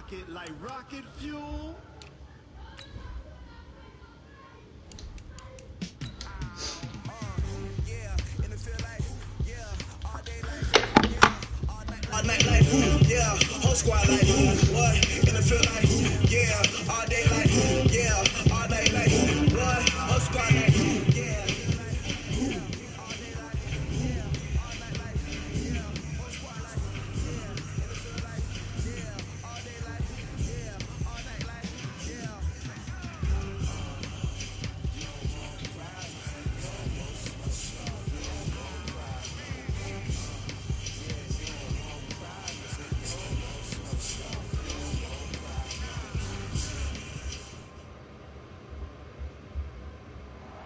rocket like rocket fuel. All night like who, yeah, whole squad like who, what, in the field like who, yeah, all day like who, yeah, all night like who, what, whole squad like who, yeah.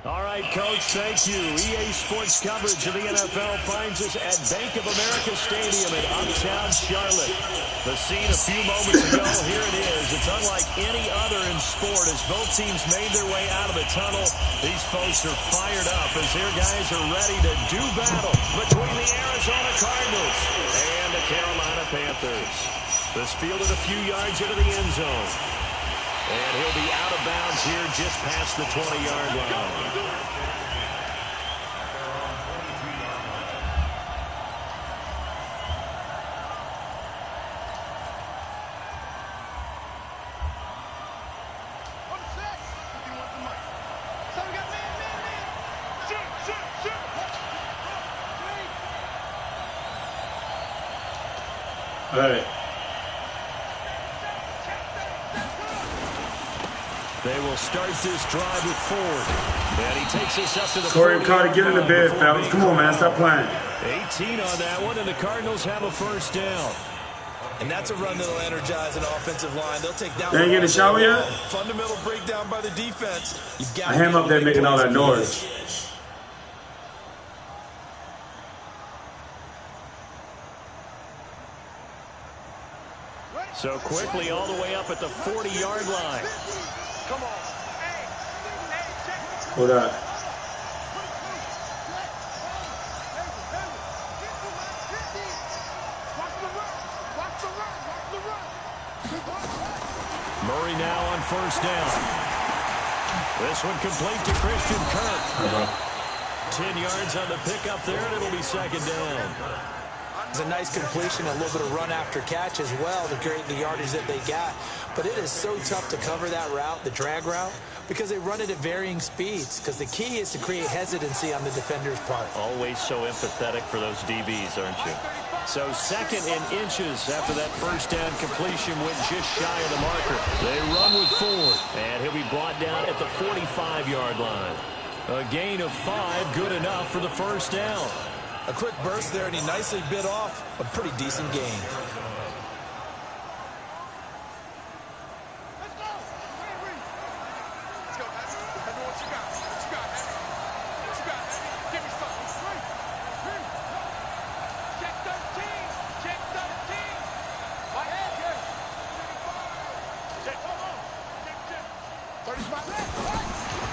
All right, Coach, thank you. EA Sports coverage of the NFL finds us at Bank of America Stadium in Uptown Charlotte. The scene a few moments ago, here it is. It's unlike any other in sport as both teams made their way out of the tunnel. These folks are fired up as their guys are ready to do battle between the Arizona Cardinals and the Carolina Panthers. This fielded a few yards into the end zone. And he'll be out of bounds here just past the 20-yard line. All right. They will start this drive with Ford. And he takes us up to the Corey Carter, get in the bed, fellas. Come on, man. Stop playing. 18 on that one, and the Cardinals have a first down. And that's a run that'll energize an offensive line. They'll take down. They ain't get a shower yet? Fundamental breakdown by the defense. You've got I had him up there making all that noise. So quickly all the way up at the 40-yard line. Come on. Hold up. Murray now on first down. This one complete to Christian Kirk. 10 yards on the pickup there, and it'll be second down. It's a nice completion, a little bit of run after catch as well to create the yardage that they got. But it is so tough to cover that route, the drag route, because they run it at varying speeds. Because the key is to create hesitancy on the defender's part. Always so empathetic for those DBs, aren't you? So second and inches after that first down completion went just shy of the marker. They run with Ford, and he'll be brought down at the 45-yard line. A gain of 5, good enough for the first down. A quick burst there, and he nicely bit off a pretty decent gain.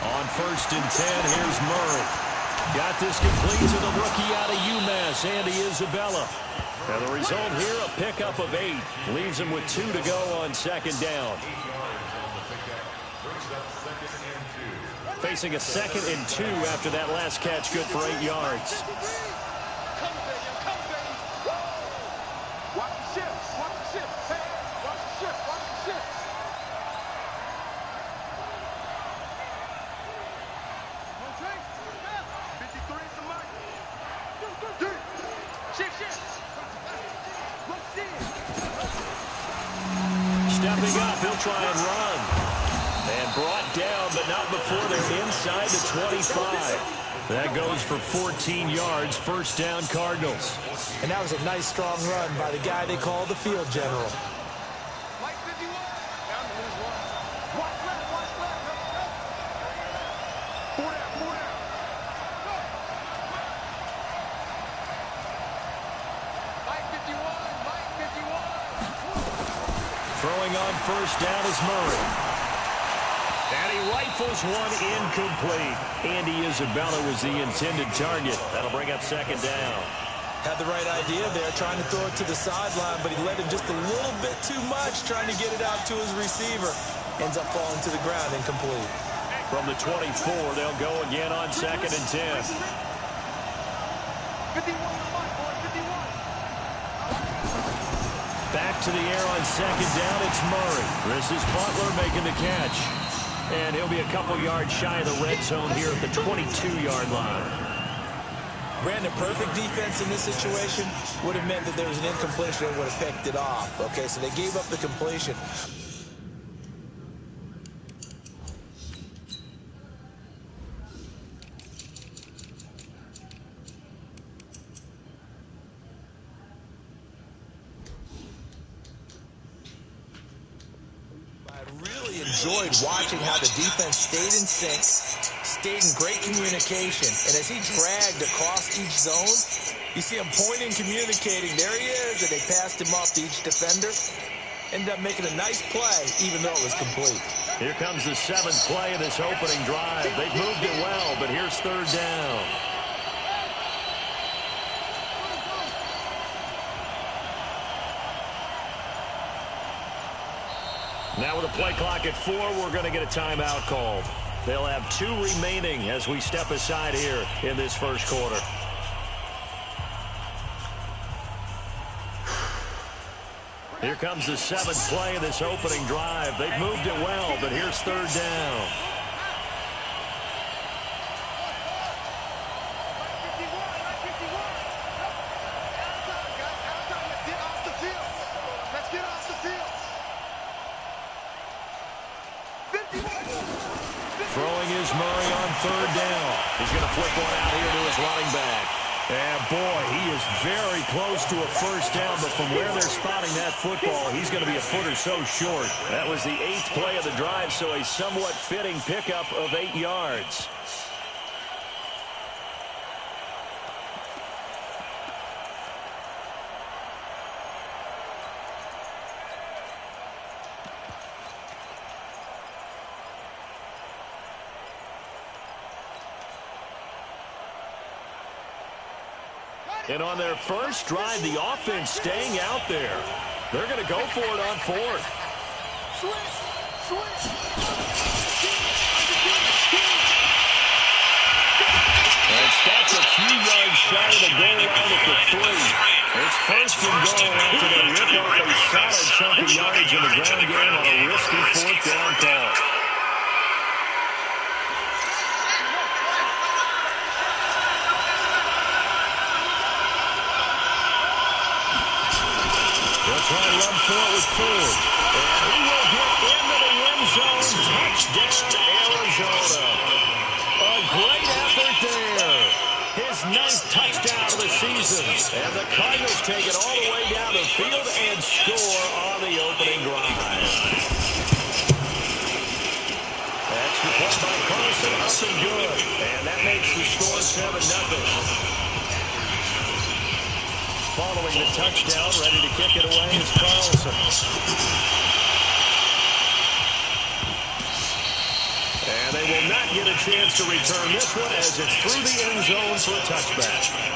On first and 10, here's Murray. Got this complete to the rookie out of UMass, Andy Isabella. And the result here, a pickup of 8. Leaves him with 2 to go on second down. Facing a 2nd and 2 after that last catch, good for 8 yards. Stepping up, he'll try and run. And brought down, but not before they're inside the 25. That goes for 14 yards, first down Cardinals. And that was a nice, strong run by the guy they call the field general. Throwing on first down is Murray. And he rifles one incomplete. Andy Isabella was the intended target. That'll bring up second down. Had the right idea there, trying to throw it to the sideline, but he let him just a little bit too much, trying to get it out to his receiver. Ends up falling to the ground, incomplete. From the 24, they'll go again on 2nd and 10. 51. Back to the air on 2nd down, it's Murray. This is Butler making the catch. And he'll be a couple yards shy of the red zone here at the 22-yard line. Brandon, perfect defense in this situation would have meant that there was an incompletion and would have picked it off. Okay, so they gave up the completion. I really enjoyed watching how the defense stayed in sync, stayed in great communication, and as he dragged across each zone, you see him pointing, communicating. There he is, and they passed him off to each defender. Ended up making a nice play, even though it was complete. Here comes the 7th play of this opening drive. They've moved it well, but here's 3rd down. Now with a play clock at 4, we're going to get a timeout called. They'll have 2 remaining as we step aside here in this first quarter. Here comes the 7th play of this opening drive. They've moved it well, but here's 3rd down. Throwing is Murray on 3rd down. He's going to flip one out here to his running back. And boy, he is very close to a first down, but from where they're spotting that football, he's going to be a foot or so short. That was the 8th play of the drive, so a somewhat fitting pickup of 8 yards. And on their first drive, the offense staying out there. They're going to go for it on 4th. And that's a few yards shy of the goal line at the 3. It's 1st and goal after they rip off a solid chunk of yardage in the ground game on a risky 4th down call. Try and run for it with Ford. And he will get into the end zone. Touchdown, Arizona. A great effort there. His 9th touchdown of the season. And the Cardinals take it all the way down the field and score on the opening drive. Extra point by Carson, up and good. And that makes the score 7-0. Following the touchdown, ready to kick it away is Carlson. And they will not get a chance to return this one as it's through the end zone for a touchback.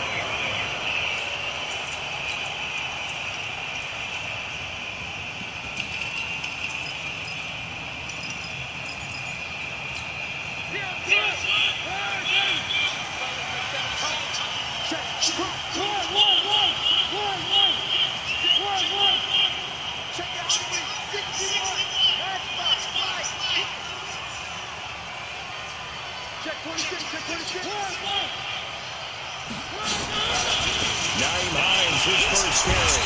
Naeem Hines, his first carry.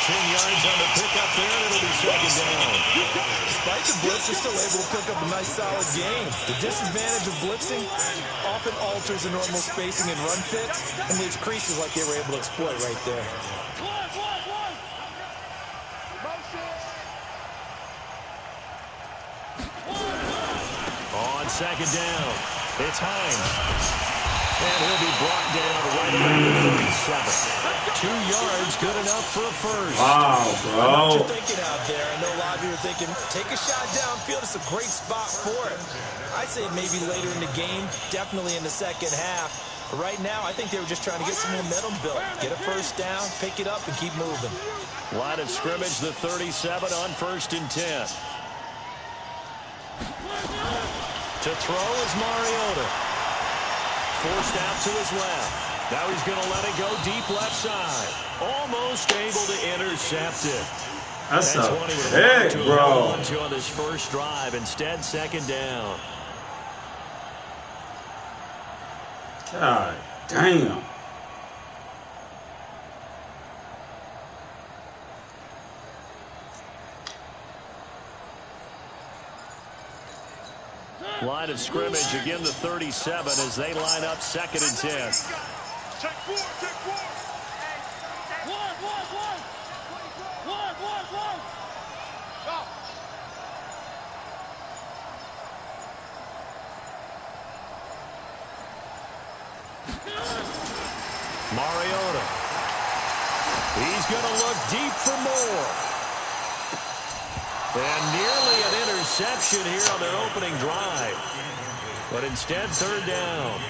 10 yards on the pickup there, and it'll be 2nd down. Despite the blitz, they're still able to pick up a nice, solid game. The disadvantage of blitzing often alters the normal spacing and run fits and leaves creases like they were able to exploit right there. On 2nd down, it's Hines. And he'll be brought down right around the 37. 2 yards, good enough for a first. Wow, bro. What you're thinking out there, I know a lot of you are thinking, take a shot downfield. It's a great spot for it. I'd say maybe later in the game, definitely in the second half. But right now, I think they were just trying to get some momentum built. Get a first down, pick it up, and keep moving. Line of scrimmage, the 37 on 1st and 10. To throw is Mariota. Forced out to his left. Now he's going to let it go deep left side. Almost able to intercept it. That's a what he would have pick, to bro. to on this first drive. Instead, 2nd down. God damn. Line of scrimmage, again the 37 as they line up 2nd and 10. Check 4, check 4. Mariota. He's going to look deep for more. And nearly an interception here on their opening drive. But instead, 3rd down.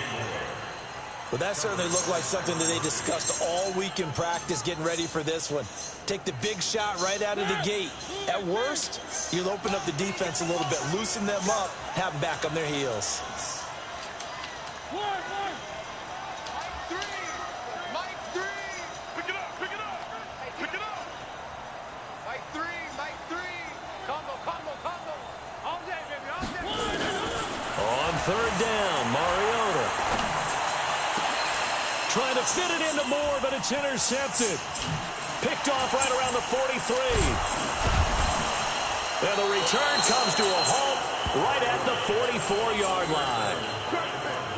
Well, that certainly looked like something that they discussed all week in practice getting ready for this one. Take the big shot right out of the gate. At worst, you'll open up the defense a little bit, loosen them up, have them back on their heels. On 3rd down, Mariota. Trying to fit it into Moore, but it's intercepted. Picked off right around the 43. And the return comes to a halt right at the 44-yard line.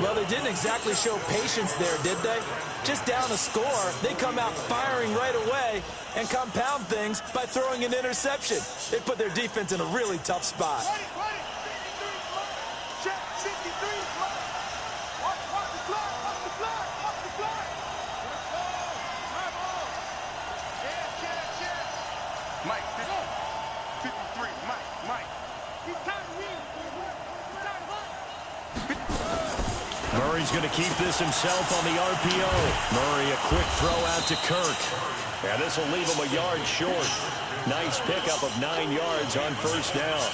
Well, they didn't exactly show patience there, did they? Just down a score, they come out firing right away and compound things by throwing an interception. They put their defense in a really tough spot. Murray's going to keep this himself on the RPO. Murray, a quick throw out to Kirk. And this will leave him a yard short. Nice pickup of 9 yards on 1st down.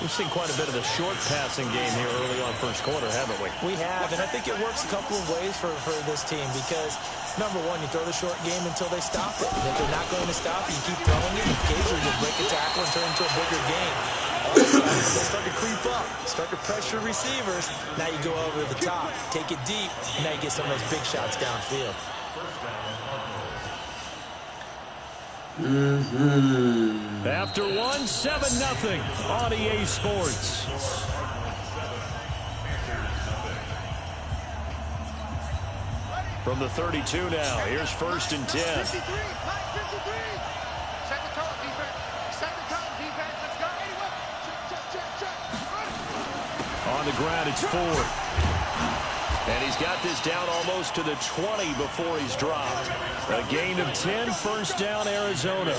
We've seen quite a bit of the short passing game here early on 1st quarter, haven't we? We have, and I think it works a couple of ways for this team because, number one, you throw the short game until they stop it. And if they're not going to stop it, you keep throwing it. Occasionally, you'll break a tackle and turn into a bigger game. Also, they start to creep up, start to pressure receivers. Now you go over the top, take it deep, and now you get some of those big shots downfield. After 1, 7-0 on EA Sports. From the 32 now, here's 1st and 10. On the ground, it's Ford. And he's got this down almost to the 20 before he's dropped. A gain of 10, 1st down, Arizona.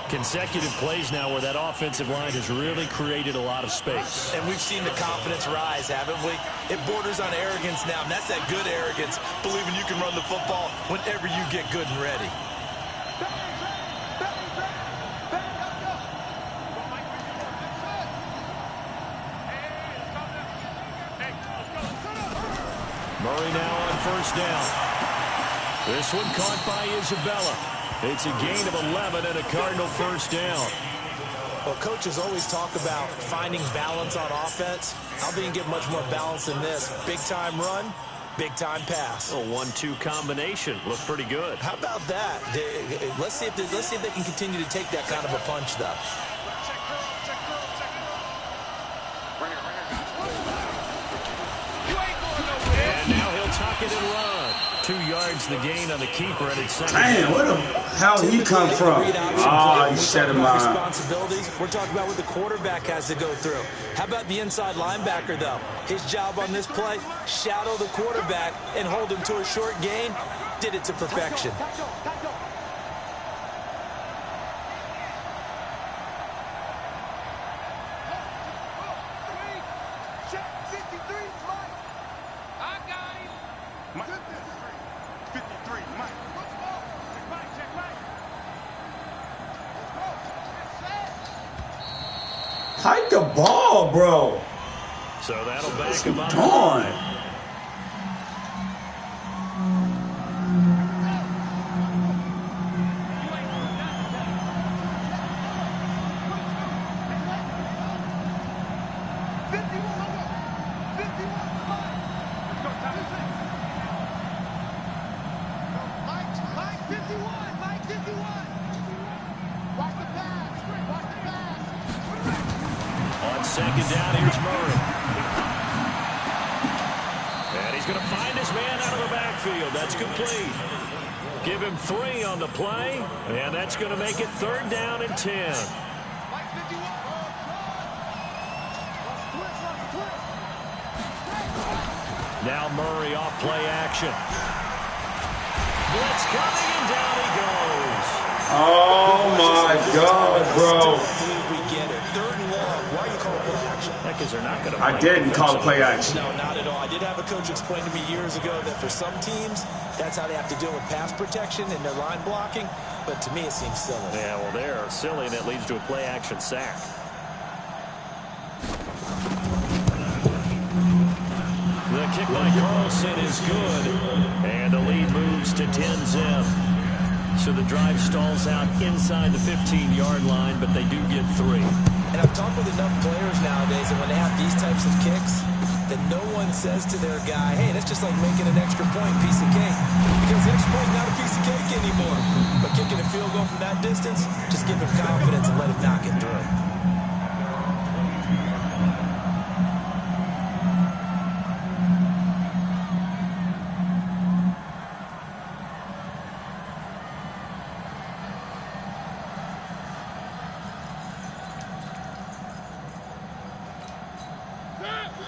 Consecutive plays now where that offensive line has really created a lot of space. And we've seen the confidence rise, haven't we? It borders on arrogance now, and that's that good arrogance, believing you can run the football whenever you get good and ready. Murray now on 1st down. This one caught by Isabella. It's a gain of 11 and a Cardinal 1st down. Well, coaches always talk about finding balance on offense. How they can get much more balance than this? Big-time run, big-time pass. A 1-2 combination. Looked pretty good. How about that? Let's see if they can continue to take that kind of a punch, though. And now he'll tuck it and run. 2 yards the gain on the keeper, and it's 2nd. Man, where the hell he come from? Oh, he set him up. Responsibilities. We're talking about what the quarterback has to go through. How about the inside linebacker, though? His job on this play, shadow the quarterback and hold him to a short gain. Did it to perfection. Hike the ball, bro. So that'll back him up. Darn. Second down, here's Murray. And he's going to find his man out of the backfield. That's complete. Give him 3 on the play, and that's going to make it 3rd down and 10. Now Murray off play action. Blitz coming, and down he goes. Oh, my God, bro. Because they're not going to. I didn't call play action. No, not at all. I did have a coach explain to me years ago that for some teams, that's how they have to deal with pass protection and their line blocking. But to me, it seems silly. Yeah, well, they're silly, and it leads to a play action sack. The kick by Carlson is good, and the lead moves to 10-zip. So the drive stalls out inside the 15-yard line, but they do get 3. And I've talked with enough players nowadays that when they have these types of kicks, that no one says to their guy, hey, that's just like making an extra point, piece of cake. Because the extra point is not a piece of cake anymore. But kicking a field goal from that distance, just give him confidence and let him knock it through.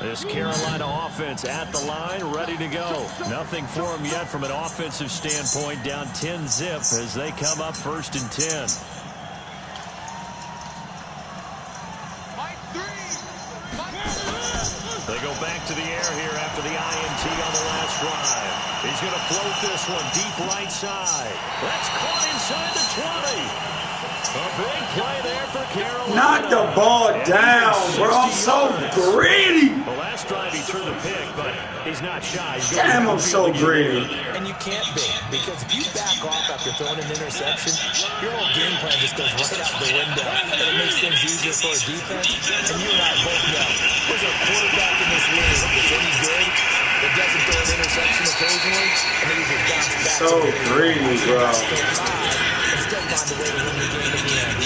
This Carolina offense at the line, ready to go. Nothing for them yet from an offensive standpoint. Down 10-zip as they come up 1st and 10. They go back to the air here after the INT on the last drive. He's going to float this one deep right side. That's caught inside the 20. A big play there for Carolina. Knock the ball down, bro. I'm so greedy. The last drive he threw the pick, but he's not shy. Damn, I'm so greedy. And you can't be, because if you back off after throwing an interception, your whole game plan just goes right out the window, and it makes things easier for a defense. And you and I both know, there's a quarterback in this league that's any good that doesn't throw an interception occasionally, and they usually bounce back. So greedy, bro. And still find a way to win the game in the end.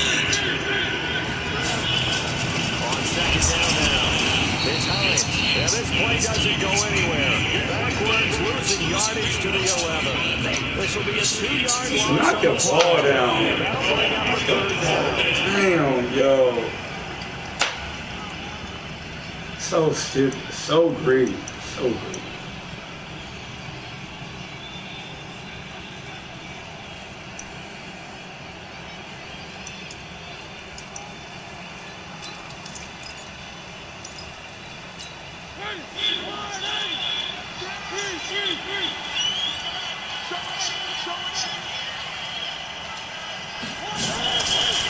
On 2nd down now, it's Hines. Yeah, this play doesn't go anywhere. Backwards, losing yardage to the 11. This will be a 2-yard loss. Knock the ball down. That'll bring up a 3rd down. Damn, yo. So stupid. So greedy. So greedy.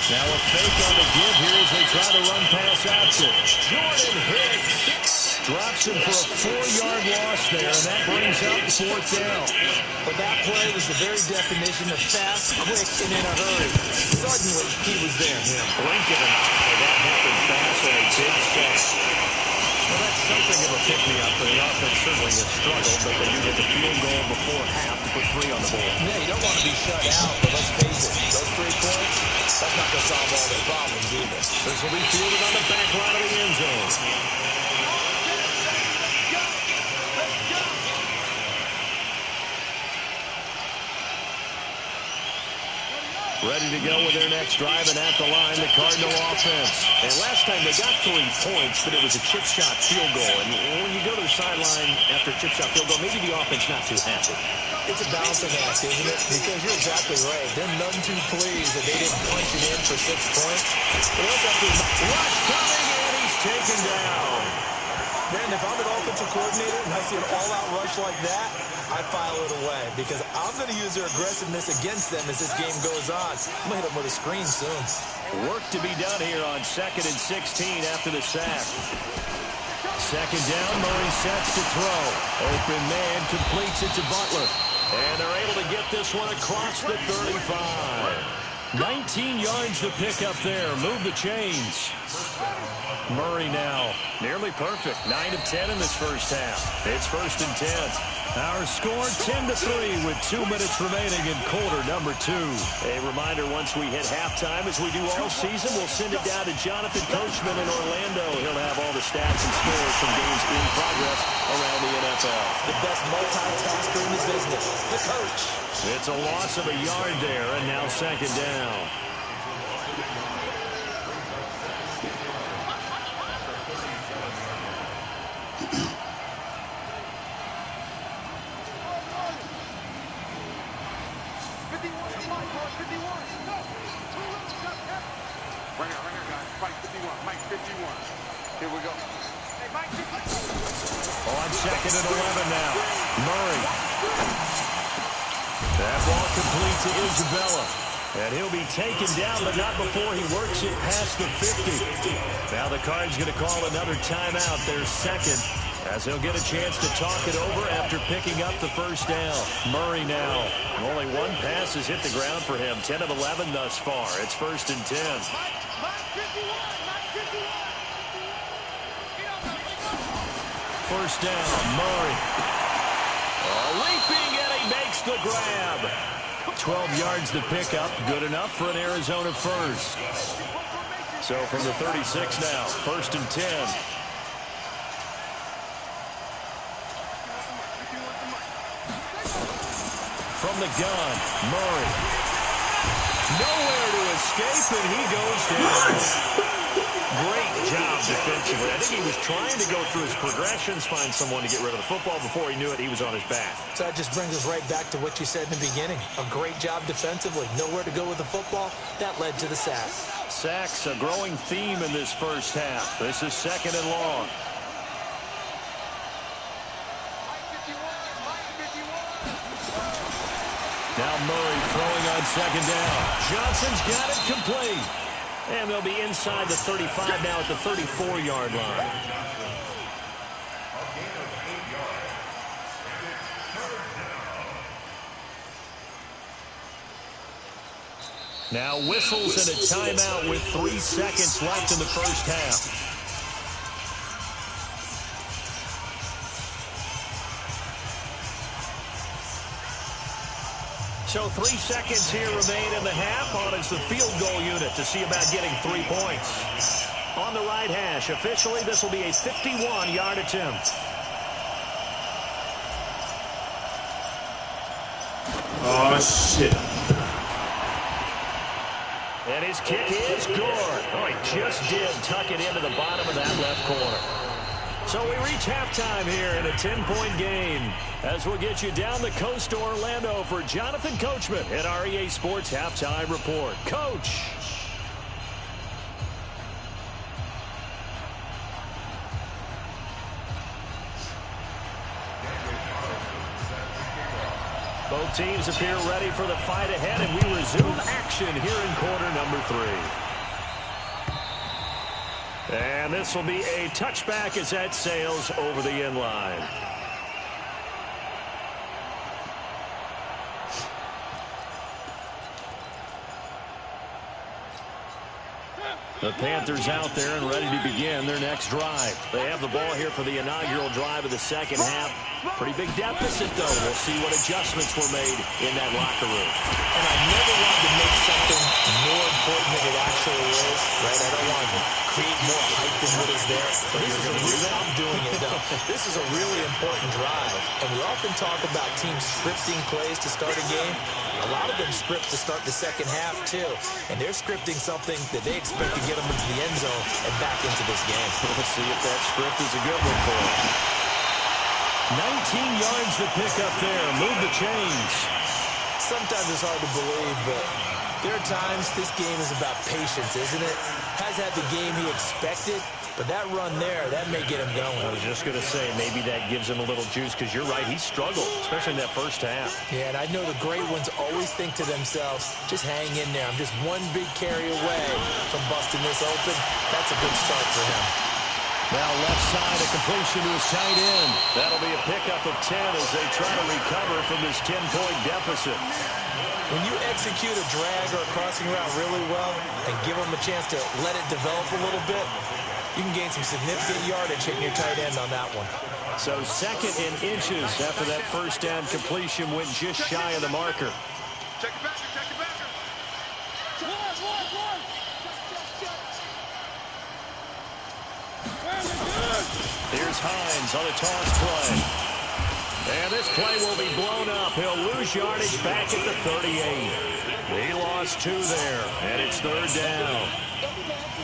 Now a fake on the give here as they try to run pass option. Jordan Hicks drops him for a 4-yard loss there, and that brings up 4th down. But that play was the very definition of fast, quick, and in a hurry. Suddenly, he was there. Blink of an eye. That happened fast on a big set. Well, that's something of a pick-me-up for the offense. Certainly has struggled, but they do get the field goal before half to put 3 on the board. Yeah, you don't want to be shut out, but let's face it, those 3 points, that's not going to solve all their problems either. This will be fielded on the back line of the end zone. Ready to go with their next drive, and at the line, the Cardinal offense. And last time they got 3 points, but it was a chip shot field goal. And when you go to the sideline after a chip shot field goal, maybe the offense not too happy. It's a balancing act, isn't it? Because you're exactly right. They're none too pleased that they didn't punch it in for 6 points. But also have to... Rush coming, and he's taken down. Man, if I'm an offensive coordinator and I see an all-out rush like that, I file it away because I'm going to use their aggressiveness against them as this game goes on. I'm going to hit them with a screen soon. Work to be done here on 2nd and 16 after the sack. Second down, Murray sets to throw. Open man completes it to Butler. And they're able to get this one across the 35. 19 yards to pick up there. Move the chains. Murray now nearly perfect. 9 of 10 in this first half. It's 1st and 10. Our score 10-3 with 2 minutes remaining in quarter number 2. A reminder, once we hit halftime, as we do all season, we'll send it down to Jonathan Coachman in Orlando. He'll have all the stats and scores from games in progress around the NFL. The best multitasker in the business, the coach. It's a loss of a yard there, and now 2nd down. Here we go. On 2nd and 11 now. Murray. That ball complete to Isabella. And he'll be taken down, but not before he works it past the 50. Now the Cards going to call another timeout, their second, as he'll get a chance to talk it over after picking up the first down. Murray now. Only one pass has hit the ground for him. 10 of 11 thus far. It's 1st and 10. First down, Murray. Leaping, and he makes the grab. 12 yards to pick up. Good enough for an Arizona first. So from the 36 now, 1st and 10. From the gun, Murray. Nowhere to escape, and he goes down. Great job defensively. I think he was trying to go through his progressions, find someone to get rid of the football. Before he knew it, he was on his back. So that just brings us right back to what you said in the beginning. A great job defensively. Nowhere to go with the football. That led to the sack. Sacks, a growing theme in this first half. This is 2nd and long. Now Murray throwing on 2nd down. Johnson's got it complete. And they'll be inside the 35 now at the 34-yard line. Now whistles and a timeout with 3 seconds left in the first half. So 3 seconds here remain in the half. On is the field goal unit to see about getting 3 points. On the right hash, officially this will be a 51-yard attempt. Oh, shit. And his kick is good. Oh, he just did tuck it into the bottom of that left corner. So we reach halftime here in a 10-point game as we'll get you down the coast to Orlando for Jonathan Coachman at our EA Sports Halftime Report. Coach. Both teams appear ready for the fight ahead, and we resume action here in quarter number 3. And this will be a touchback as that sails over the end line. The Panthers out there and ready to begin their next drive. They have the ball here for the inaugural drive of the second half. Pretty big deficit, though. We'll see what adjustments were made in that locker room. And I never wanted to make something more important than it actually is, right? I don't want to create more hype than what is there. But I'm doing it, though. This is a really important drive. And we often talk about teams scripting plays to start a game. A lot of them script to start the second half, too. And they're scripting something that they expect to get them into the end zone and back into this game. Let's see if that script is a good one for them. 19 yards to pick up there. Move the chains. Sometimes it's hard to believe, but there are times this game is about patience, isn't it? Has had the game he expected, But that run there, that may get him going. I was just going to say, maybe that gives him a little juice, because you're right, he struggled, especially in that first half. Yeah, and I know the great ones always think to themselves, just hang in there. I'm just one big carry away from busting this open. That's a good start for him. Now left side, a completion to his tight end. That'll be a pickup of 10 as they try to recover from this 10-point deficit. When you execute a drag or a crossing route really well and give them a chance to let it develop a little bit, you can gain some significant yardage hitting your tight end on that one. So second in inches after that first down completion went just shy of the marker. Check it back, check it back. Here's Hines on the toss play. And this play will be blown up. He'll lose yardage back at the 38. He lost 2 there, and it's third down.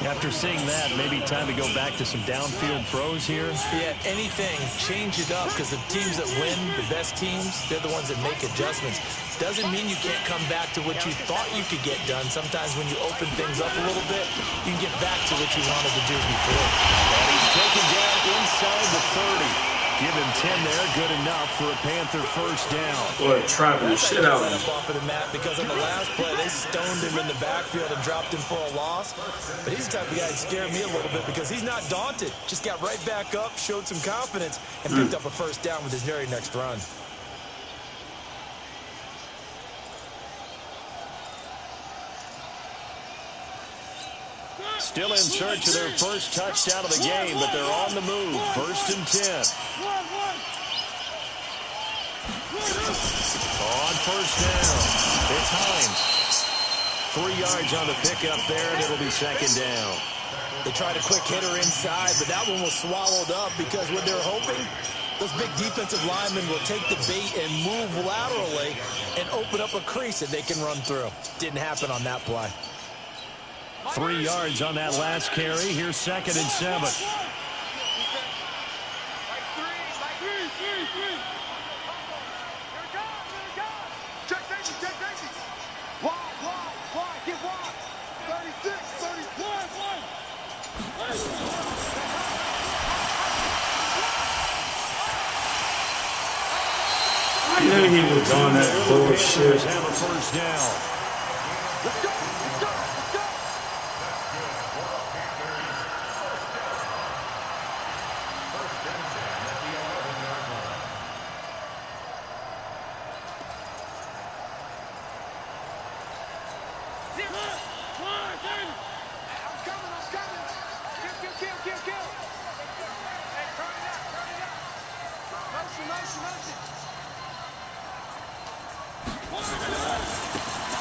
After seeing that, maybe time to go back to some downfield throws here. Yeah, anything, change it up, because the teams that win, the best teams, they're the ones that make adjustments. Doesn't mean you can't come back to what you thought you could get done. Sometimes when you open things up a little bit, you can get back to what you wanted to do before. And he's taken down inside the 30. Give him 10 there, good enough for a Panther first down. Boy, trapping the shit out of him. Off of the mat, because on the last play, they stoned him in the backfield and dropped him for a loss. But he's the type of guy that scared me a little bit, because he's not daunted. Just got right back up, showed some confidence, and picked up a first down with his very next run. Still in search of their first touchdown of the game, but they're on the move. First and 10. On first down, it's Hines. 3 yards on the pickup there, and it'll be second down. They tried a quick hitter inside, but that one was swallowed up, because what they're hoping, those big defensive linemen will take the bait and move laterally and open up a crease that they can run through. Didn't happen on that play. 3 yards on that last carry. Here's second and 7. I knew he was doing that bullshit. Have a first down. Let's go.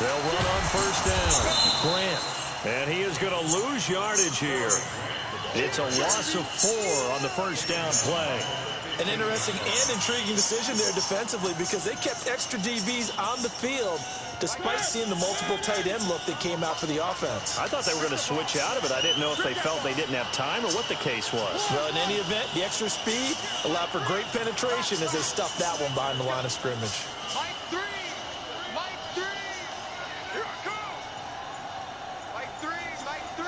They'll run on first down. Grant. And he is going to lose yardage here. It's a loss of 4 on the first down play. An interesting and intriguing decision there defensively, because they kept extra DBs on the field despite seeing the multiple tight end look that came out for the offense. I thought they were going to switch out of it. I didn't know if they felt they didn't have time or what the case was. Well, in any event, the extra speed allowed for great penetration as they stuffed that one behind the line of scrimmage. Mike 3. Mike 3. Here I come. Mike 3. Mike 3.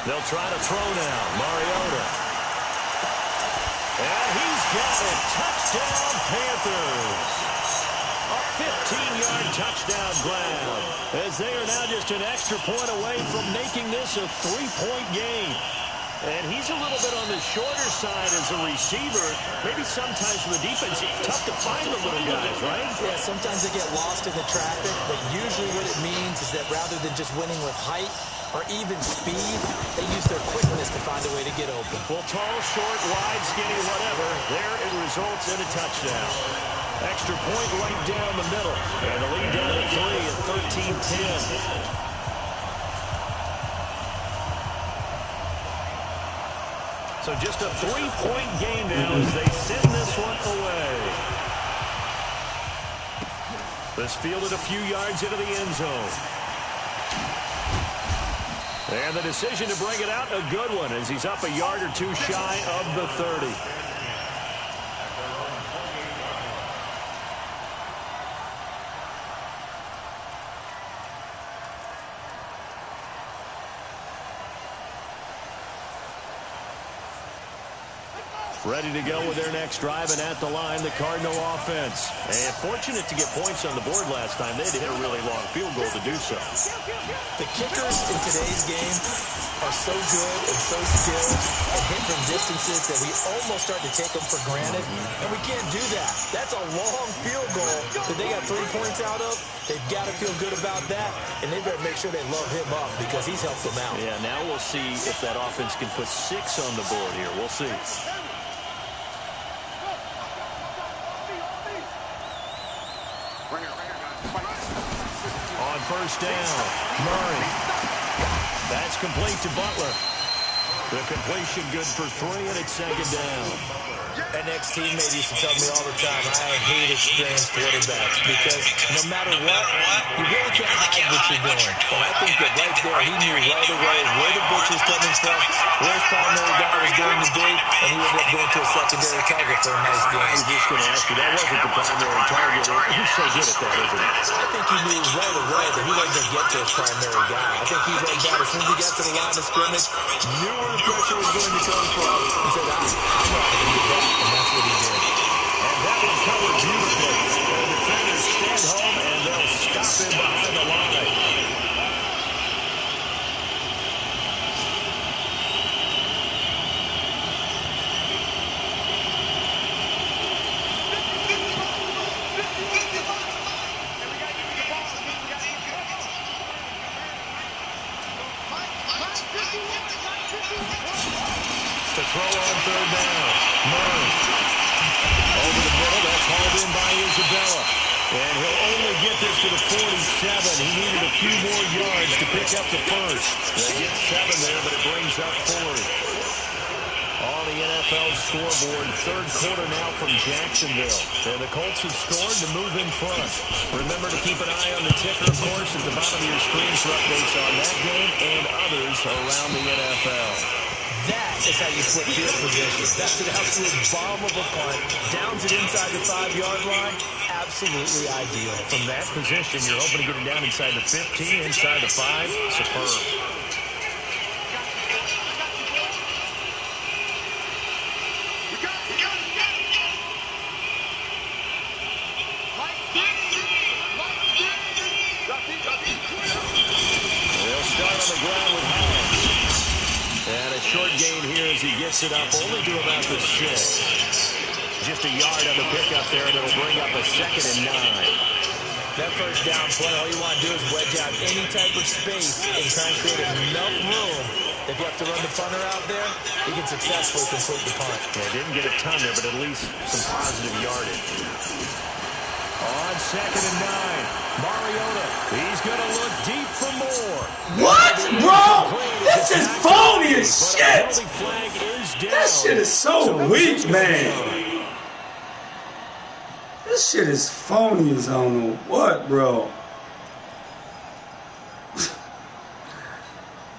They'll try to throw now. Mariota. And he's got it. Touchdown, Panthers. A 15-yard touchdown grab, as they are now just an extra point away from making this a 3-point game. And he's a little bit on the shorter side as a receiver. Maybe sometimes for the defense, it's tough to find the little guys, right? Yeah, sometimes they get lost in the traffic, but usually what it means is that rather than just winning with height or even speed, they use their quickness to find a way to get open. Well, tall, short, wide, skinny, whatever, there it results in a touchdown. Extra point right down the middle. And the lead down to 3 at 13-10. So just a 3-point game now as they send this one away. This fielded a few yards into the end zone. And the decision to bring it out, a good one, as he's up a yard or two shy of the 30. Ready to go with their next drive, and at the line, the Cardinal offense. And fortunate to get points on the board last time. They had to hit a really long field goal to do so. The kickers in today's game are so good and so skilled and hit from distances that we almost start to take them for granted, and we can't do that. That's a long field goal that they got 3 points out of. They've got to feel good about that, and they better make sure they load him up because he's helped them out. Yeah, now we'll see if that offense can put 6 on the board here. We'll see. On first down, Murray. That's complete to Butler. The completion good for 3, and it's second down. An ex-teammate used to tell me all the time, I hate experienced quarterbacks because no matter what, you really can't hide what you're doing. And I think that right there, he knew right away where the blitz was coming from, where his primary guy was going to be, and he ended up going to a secondary target for a nice game. I was just going to ask you, that wasn't the primary target. He's so good at that, isn't he? I think he knew right away that he wasn't going to get to his primary guy. I think he read that as soon as he got to the line of scrimmage, knew where the pressure was going to come from, and said, I'm not going to do that. And that's what he did. And that was covered beautifully. The defenders stand home, and they'll stop him behind the line. To throw on third down. Murray. Over the middle, that's hauled in by Isabella. And he'll only get this to the 47. He needed a few more yards to pick up the first. They get 7 there, but it brings up 4. On the NFL scoreboard, third quarter now from Jacksonville. And the Colts have scored to move in front. Remember to keep an eye on the ticker, of course, at the bottom of your screen for updates on that game and others around the NFL. That is how you flip field position. That's an absolute bomb of a punt. Downs it inside the 5-yard line. Absolutely ideal. From that position, you're hoping to get it down inside the 15, inside the 5. Superb. They'll start on the ground with Hines. And a short gain here as he gets it up only to about the 6. Just a yard on the pickup there, and it'll bring up a 2nd and 9. That first down play, all you want to do is wedge out any type of space and try and create enough room. If you have to run the punter out there, you can successfully complete the punt. Yeah, didn't get a ton there, but at least some positive yardage. On 2nd and 9, Mariota. He's going to look deep for more. What, bro? This is phony as shit. That shit is so weak, man. This shit is phony as I don't know what, bro.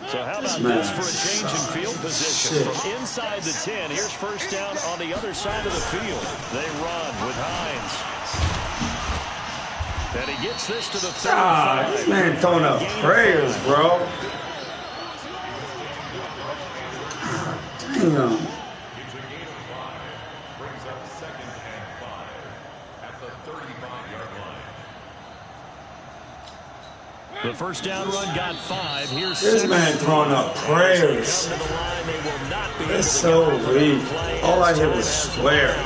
So how about this for a change in field position? From inside the 10, here's first down on the other side of the field. They run with Hines. And he gets this to the 35. This man throwing up prayers, bro. Damn. The first down run got 5. Here's this man throwing up prayers. It's so weak. All I hear was swear.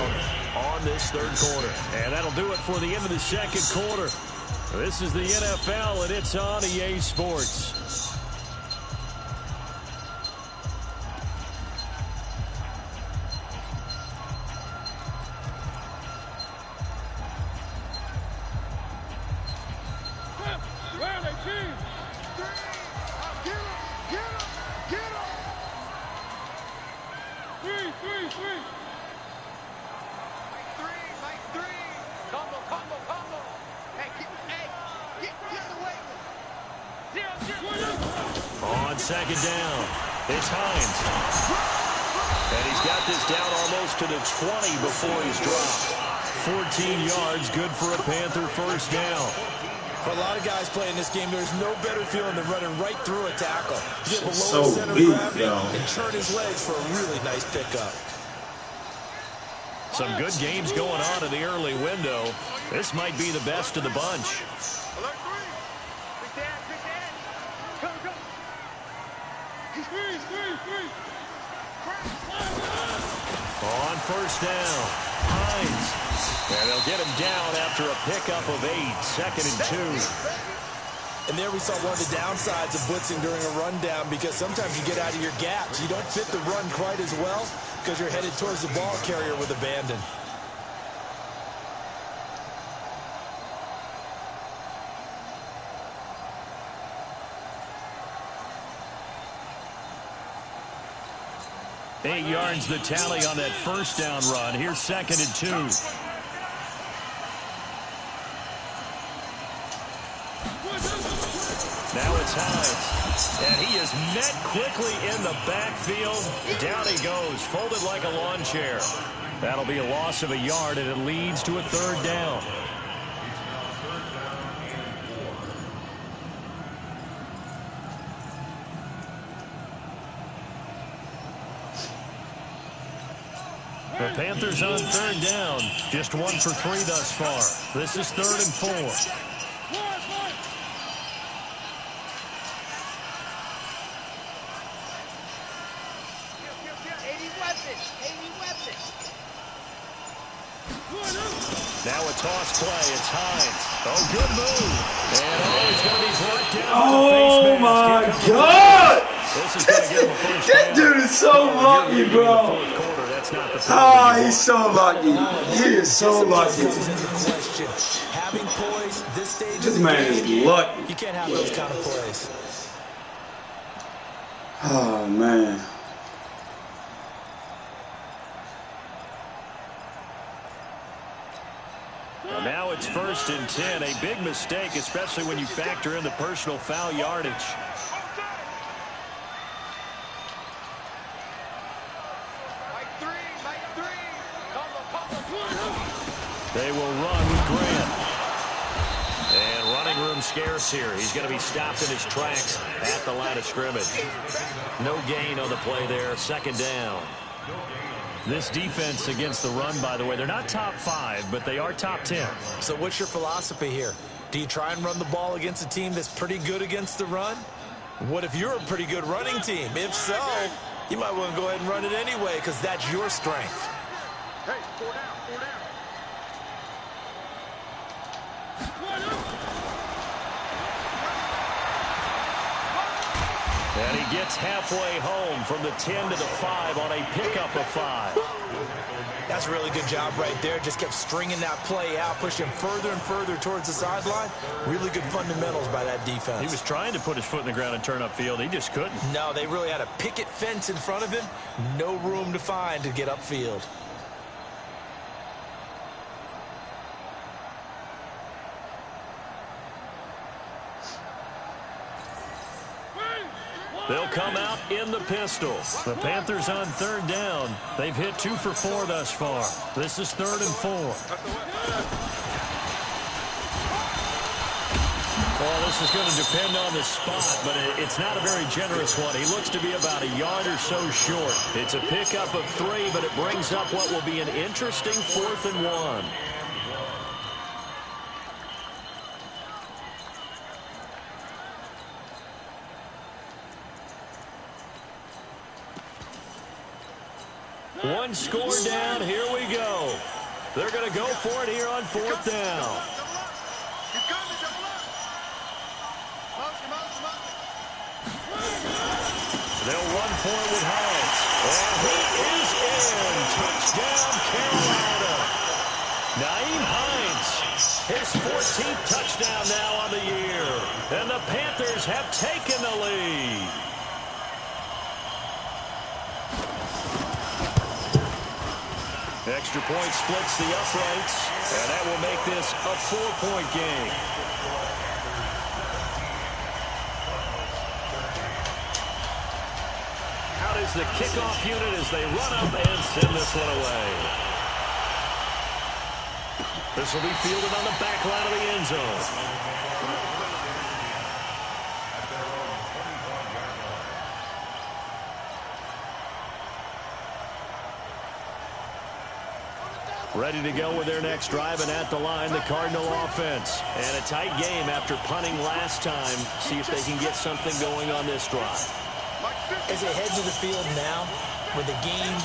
On this third quarter. And that'll do it for the end of the second quarter. This is the NFL, and it's on EA Sports. On second down, it's Hines. And he's got this down almost to the 20 before he's dropped. 14 yards, good for a Panther first down. For a lot of guys playing this game, there's no better feeling than running right through a tackle. Get below So the center of weak, gravity yo. and turn his legs for a really nice pickup. Some good games going on in the early window. This might be the best of the bunch. On first down, Hines. And they'll get him down after a pickup of 8, 2nd and 2. And there we saw one of the downsides of blitzing during a rundown, because sometimes you get out of your gaps. You don't fit the run quite as well because you're headed towards the ball carrier with abandon. Eight yards the tally on that first down run. Here's 2nd and 2. Now it's Hines. And he is met quickly in the backfield. Down he goes, folded like a lawn chair. That'll be a loss of a yard, and it leads to a 3rd down. The Panthers on 3rd down. Just 1 for 3 thus far. This is 3rd and 4. Now a toss play. It's Hines. Oh, good move. And he's going to be brought down. Oh, my God. This is going to give him a first That down. dude is so lucky, bro. Ah, he's so lucky. He is so lucky. Having poise, this stage This man is lucky. you can't have those kind of plays. Oh, man. Now it's 1st and 10. A big mistake, especially when you factor in the personal foul yardage. They will run with Grant. And running room scarce here. He's going to be stopped in his tracks at the line of scrimmage. No gain on the play there. 2nd down. This defense against the run, by the way, they're not top 5, but they are top 10. So what's your philosophy here? Do you try and run the ball against a team that's pretty good against the run? What if you're a pretty good running team? If so, you might want to go ahead and run it anyway, because that's your strength. Hey, 4 down, 4 down. And he gets halfway home from the 10 to the 5 on a pickup of 5. That's a really good job right there. Just kept stringing that play out, pushing him further and further towards the sideline. Really good fundamentals by that defense. He was trying to put his foot in the ground and turn upfield. He just couldn't. No, they really had a picket fence in front of him. No room to find to get upfield. They'll come out in the pistol. The Panthers on 3rd down. They've hit 2 for 4 thus far. This is 3rd and 4. Well, this is going to depend on the spot, but it's not a very generous one. He looks to be about a yard or so short. It's a pickup of 3, but it brings up what will be an interesting 4th and 1. One score down. Here we go. They're going to go for it here on 4th down. They'll run for it with Hines. And he is in. Touchdown, Carolina. Nyheim Hines, his 14th touchdown now on the year. And the Panthers have taken the lead. Extra point splits the uprights, and that will make this a 4-point game. Out is the kickoff unit as they run up and send this one away. This will be fielded on the back line of the end zone. Ready to go with their next drive, and at the line, the Cardinal offense. And a tight game after punting last time. See if they can get something going on this drive. As they head to the field now, with the game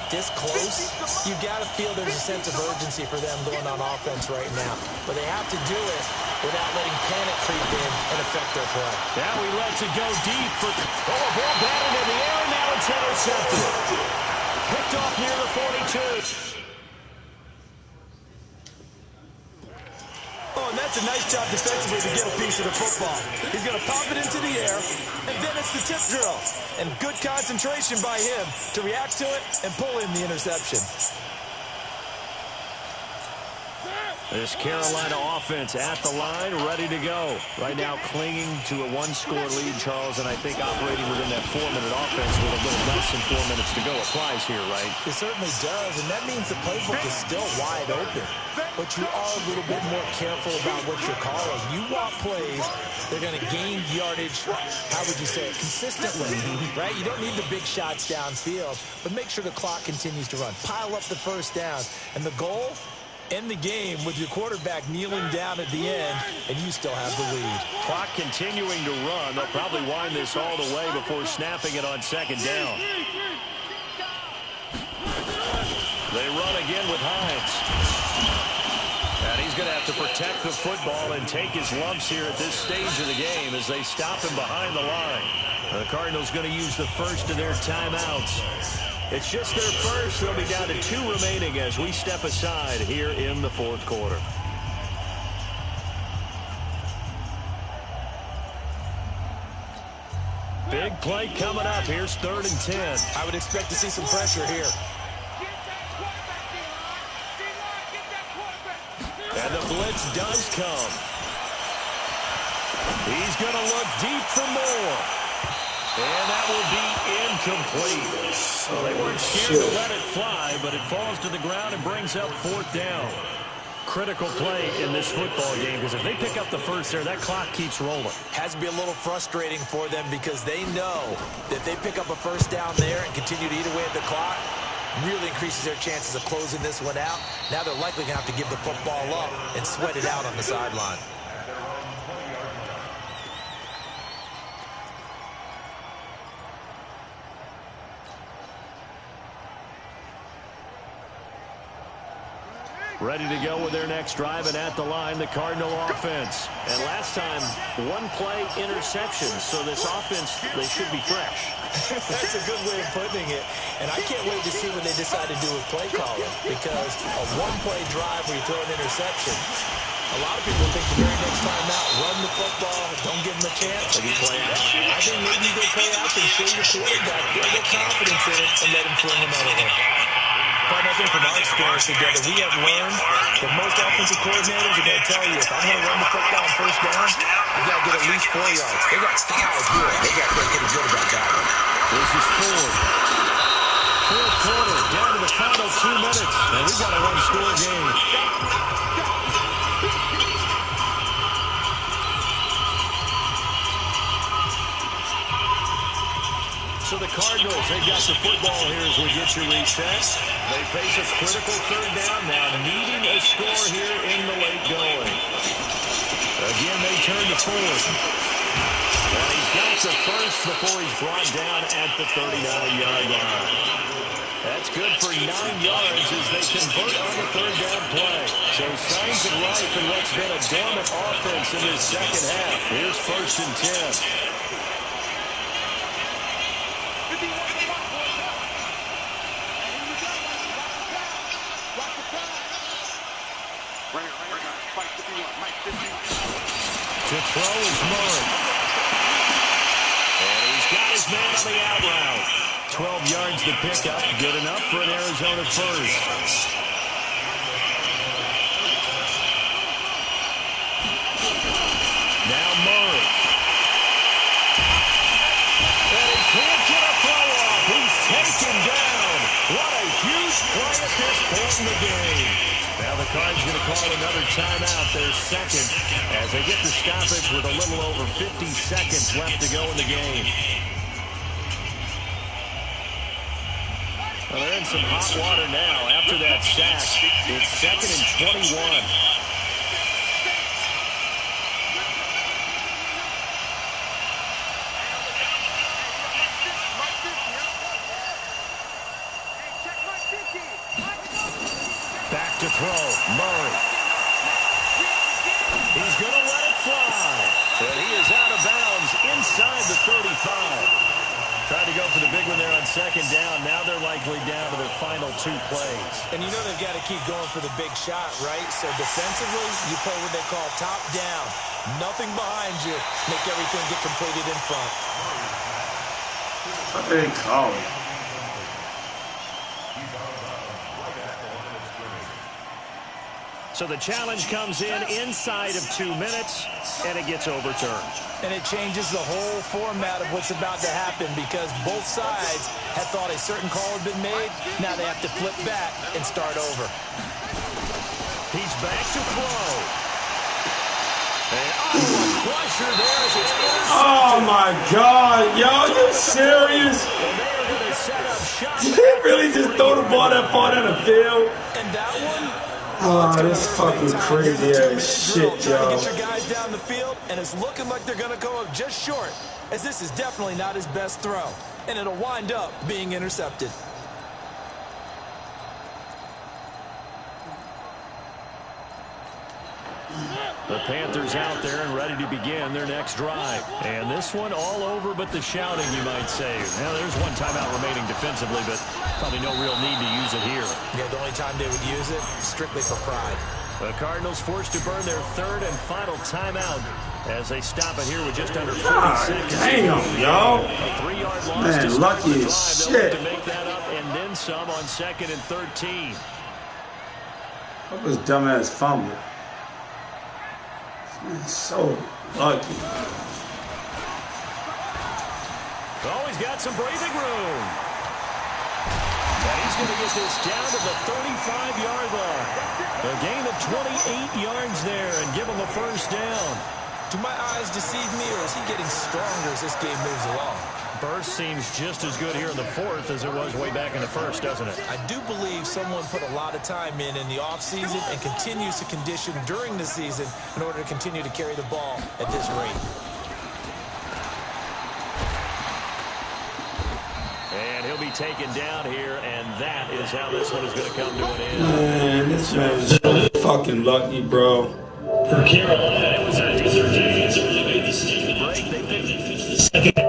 this close, you got to feel there's a sense of urgency for them going on offense right now. But they have to do it without letting panic creep in and affect their play. Now he lets it go deep for a ball batted in the air, and now it's intercepted. Picked off near the 42. Oh, and that's a nice job defensively to get a piece of the football. He's going to pop it into the air, and then it's the tip drill. And good concentration by him to react to it and pull in the interception. This Carolina offense at the line, ready to go. Right now clinging to a one-score lead, Charles, and I think operating within that 4-minute offense with a little less than 4 minutes to go applies here, right? It certainly does, and that means the playbook is still wide open. But you are a little bit more careful about what you're calling. You want plays, they're going to gain yardage, how would you say it, consistently, right? You don't need the big shots downfield, but make sure the clock continues to run. Pile up the first down, and the goal, end the game with your quarterback kneeling down at the end, and you still have the lead. Clock continuing to run. They'll probably wind this all the way before snapping it on second down. They run again with Hines. And he's going to have to protect the football and take his lumps here at this stage of the game as they stop him behind the line. The Cardinals going to use the first of their timeouts. It's just their first. They'll be down to 2 remaining as we step aside here in the fourth quarter. Big play coming up. Here's 3rd and 10. I would expect to see some pressure here. And the blitz does come. He's going to look deep for more. And that will be incomplete. Well, they weren't scared to let it fly, but it falls to the ground and brings up 4th down. Critical play in this football game, because if they pick up the first there, that clock keeps rolling. Has to be a little frustrating for them because they know that if they pick up a first down there and continue to eat away at the clock, really increases their chances of closing this one out. Now they're likely going to have to give the football up and sweat it out on the sideline. Ready to go with their next drive, and at the line, the Cardinal offense. And last time, 1-play interception. So this offense, they should be fresh. That's a good way of putting it. And I can't wait to see what they decide to do with play calling, because a 1-play drive where you throw an interception, a lot of people think the very next time out, run the football, don't give them a chance. Maybe play action. I think maybe you go play action, show your quarterback, get a little confidence in it, and let him fling them out of there. But I think from our experience together, we have learned that most offensive coordinators are going to tell you, if I'm going to run the football on first down, I've got to get at least 4 yards. They got 5 here. They got to feel pretty good about that one. This is 4th. Fourth quarter, down to the final 2 minutes. And we've got a one-score game. So the Cardinals, they've got the football here as we get you reset. They face a critical 3rd down now, needing a score here in the late going. Again, they turn to 4th. And he's got the first before he's brought down at the 39-yard line. That's good for 9 yards as they convert on the 3rd down play. So signs of life in what's been a dormant offense in this second half. Here's 1st and 10. To throw is Murray. And he's got his man on the out route. 12 yards to pick up. Good enough for an Arizona first. Now Murray. And he can't get a throw off. He's taken down. What a huge play at this point in the game. Now the Cards going to call another timeout, their second, as they get the stoppage with a little over 50 seconds left to go in the game. Well, they're in some hot water now. After that sack, it's 2nd and 21. Back to throw, Murray. He's going to let it fly. And he is out of bounds inside the 35. Tried to go for the big one there on 2nd down. Now they're likely down to their final 2 plays. And you know they've got to keep going for the big shot, right? So defensively, you play what they call top down. Nothing behind you. Make everything get completed in front. What they call it? So the challenge comes in inside of 2 minutes, and it gets overturned. And it changes the whole format of what's about to happen because both sides had thought a certain call had been made. Now they have to flip back and start over. He's back to throw. And a crusher there as it's intercepted. Oh, my God. Yo, you serious? And they are going to set up shop. Did they really just throw the ball that far down the field? And that one... Oh, this fucking crazy ass shit, yo. Get your guys down the field, and it's looking like they're going to go up just short, as this is definitely not his best throw, and it'll wind up being intercepted. The Panthers out there and ready to begin their next drive. And this one all over but the shouting, you might say. Now, there's one timeout remaining defensively, but probably no real need to use it here. Yeah, the only time they would use it, strictly for pride. The Cardinals forced to burn their 3rd and final timeout as they stop it here with just under 40 seconds. Damn, yo. A 3-yard loss Man, to start lucky the as drive. They'll shit. have to make that up and then some on 2nd and 13. What was dumbass fumble? Man, so lucky. Oh, he's got some breathing room. And he's going to get this down to the 35-yard line. A gain of 28 yards there and give him a 1st down. Do my eyes deceive me, or is he getting stronger as this game moves along? Burst seems just as good here in the 4th as it was way back in the 1st, doesn't it? I do believe someone put a lot of time in the offseason and continues to condition during the season in order to continue to carry the ball at this rate. And he'll be taken down here, and that is how this one is going to come to an end. Man, this man's so fucking lucky, bro. For Carolina, it was their defense really made the break. They picked